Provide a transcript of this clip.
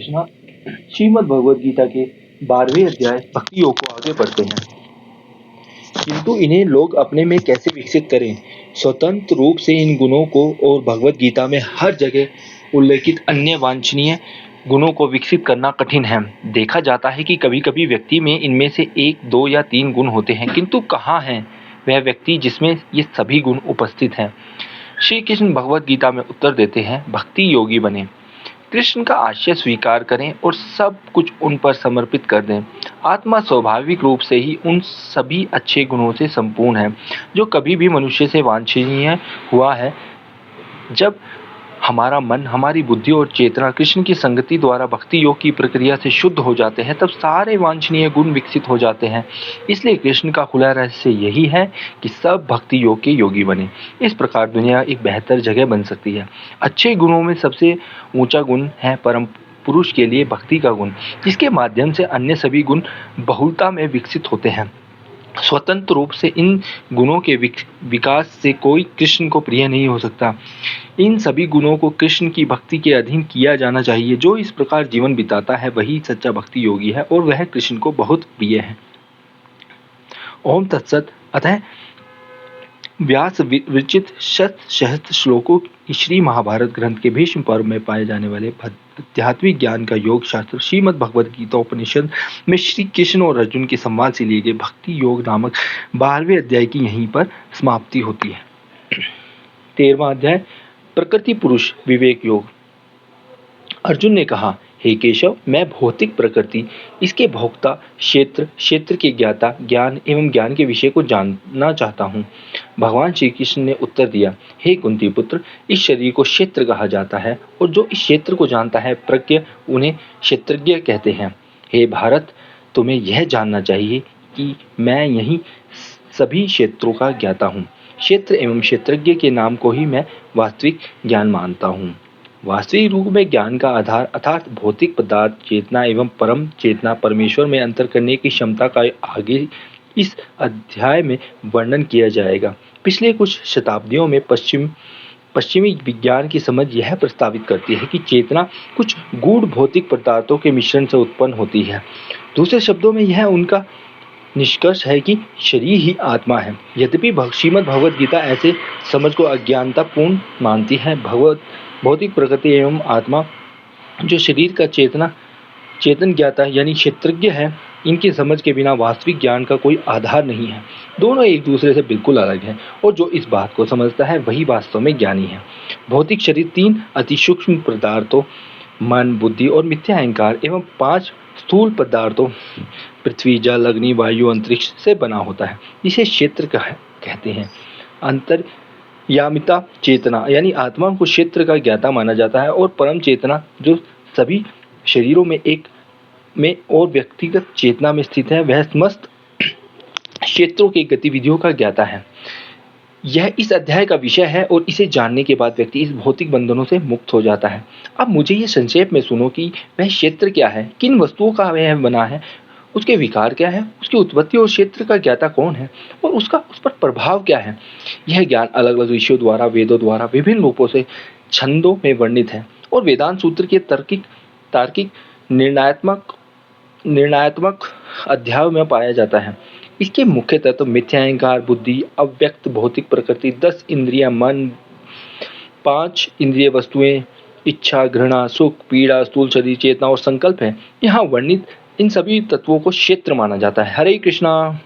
कृष्णा। श्रीमद् भगवद गीता के 12वें अध्याय भक्ति योग को आगे बढ़ते हैं, किंतु इन्हें लोग अपने में कैसे विकसित करें। स्वतंत्र रूप से इन गुणों को और भगवद गीता में हर जगह उल्लेखित अन्य वांछनीय गुणों को विकसित करना कठिन है। देखा जाता है कि कभी कभी व्यक्ति में इनमें से 1, 2 या 3 गुण होते हैं, किंतु कहाँ है वह व्यक्ति जिसमें ये सभी गुण उपस्थित हैं। श्री कृष्ण भगवद गीता में उत्तर देते हैं, भक्ति योगी बने, कृष्ण का आशय स्वीकार करें और सब कुछ उन पर समर्पित कर दें। आत्मा स्वाभाविक रूप से ही उन सभी अच्छे गुणों से संपूर्ण है जो कभी भी मनुष्य से वांछनीय हुआ है। जब हमारा मन, हमारी बुद्धि और चेतना कृष्ण की संगति द्वारा भक्ति योग की प्रक्रिया से शुद्ध हो जाते हैं, तब सारे वांछनीय गुण विकसित हो जाते हैं। इसलिए कृष्ण का खुला रहस्य यही है कि सब भक्ति योग के योगी बने। इस प्रकार दुनिया एक बेहतर जगह बन सकती है। अच्छे गुणों में सबसे ऊंचा गुण है परम पुरुष के लिए भक्ति का गुण, जिसके माध्यम से अन्य सभी गुण बहुलता में विकसित होते हैं। स्वतंत्र रूप से इन गुणों के विकास से कोई कृष्ण को प्रिय नहीं हो सकता। इन सभी गुणों को कृष्ण की भक्ति के अधीन किया जाना चाहिए। जो इस प्रकार जीवन बिताता है वही सच्चा भक्ति योगी है और वह कृष्ण को बहुत प्रिय है। ओम तत्सत। अतः व्यास विरचित शत सहस्त्र श्लोकों की श्री महाभारत ग्रंथ के भीष्म पर्व में पाए जाने वाले आध्यात्मिक ज्ञान का योग शास्त्र श्रीमद् भगवद गीता उपनिषद में श्री कृष्ण और अर्जुन के संवाद से लिए गए भक्ति योग नामक 12वें अध्याय की यहीं पर समाप्ति होती है। 13वां अध्याय प्रकृति पुरुष विवेक योग। अर्जुन ने कहा, हे केशव, मैं भौतिक प्रकृति, इसके भोक्ता, क्षेत्र, क्षेत्र के ज्ञाता, ज्ञान एवं ज्ञान के विषय को जानना चाहता हूँ। भगवान श्री कृष्ण ने उत्तर दिया, हे कुंती पुत्र, इस शरीर को क्षेत्र कहा जाता है और जो इस क्षेत्र को जानता है प्रज्ञ उन्हें क्षेत्रज्ञ कहते हैं। हे भारत, तुम्हें यह जानना चाहिए कि मैं यही सभी क्षेत्रों का ज्ञाता हूँ। क्षेत्र एवं क्षेत्रज्ञ के नाम को ही मैं वास्तविक ज्ञान मानता हूँ। वास्तविक रूप में ज्ञान का आधार अर्थात भौतिक पदार्थ, चेतना एवं परम चेतना परमेश्वर में अंतर करने की क्षमता का आगे इस अध्याय में वर्णन किया जाएगा। पिछले कुछ शताब्दियों में पश्चिमी विज्ञान की समझ यह प्रस्तावित करती है कि चेतना कुछ गूढ़ भौतिक पदार्थों के मिश्रण से उत्पन्न होती है। दूसरे शब्दों में यह उनका निष्कर्ष है कि शरीर ही आत्मा है। यद्यपि श्रीमद् भगवद गीता ऐसे समझ को अज्ञानतापूर्ण मानती है। भौतिक प्रकृति एवं आत्मा जो शरीर का चेतन ज्ञाता यानी क्षेत्रज्ञ है, इनकी समझ के बिना वास्तविक ज्ञान का कोई आधार नहीं है। दोनों एक दूसरे से बिल्कुल अलग हैं और जो इस बात को समझता है वही वास्तव में ज्ञानी है। भौतिक शरीर 3 अति सूक्ष्म पदार्थों मन, बुद्धि और मिथ्या अहंकार एवं 5 स्थूल पदार्थों पृथ्वी, जल, अग्नि, वायु, अंतरिक्ष से बना होता है, जिसे क्षेत्र कहते हैं। अंतर्यामिता चेतना यानी आत्मा को क्षेत्र का ज्ञाता माना जाता है और परम चेतना जो सभी शरीरों में और व्यक्तिगत चेतना में स्थित है, वह समस्त क्षेत्रों की गतिविधियों का ज्ञाता है। यह इस अध्याय का विषय है और इसे जानने के बाद व्यक्ति इस भौतिक बंधनों से मुक्त हो जाता है। अब मुझे ये संक्षेप में सुनो कि वह क्षेत्र क्या है, किन वस्तुओं का वह बना है, उसके विकार क्या है, उसकी उत्पत्ति और क्षेत्र का ज्ञाता कौन है और उस पर प्रभाव क्या है। यह ज्ञान अलग अलग ऋषियों द्वारा, वेदों द्वारा विभिन्न रूपों से छंदों में वर्णित है और वेदांत सूत्र के तार्किक निर्णयात्मक अध्याय में पाया जाता है। इसके मुख्य तत्व मिथ्या अहंकार, बुद्धि, अव्यक्त भौतिक प्रकृति, 10 इंद्रियां, मन, 5 इंद्रिय वस्तुएं, इच्छा, घृणा, सुख, पीड़ा, स्थूल शरीर, चेतना और संकल्प है। यहाँ वर्णित इन सभी तत्वों को क्षेत्र माना जाता है। हरे कृष्णा।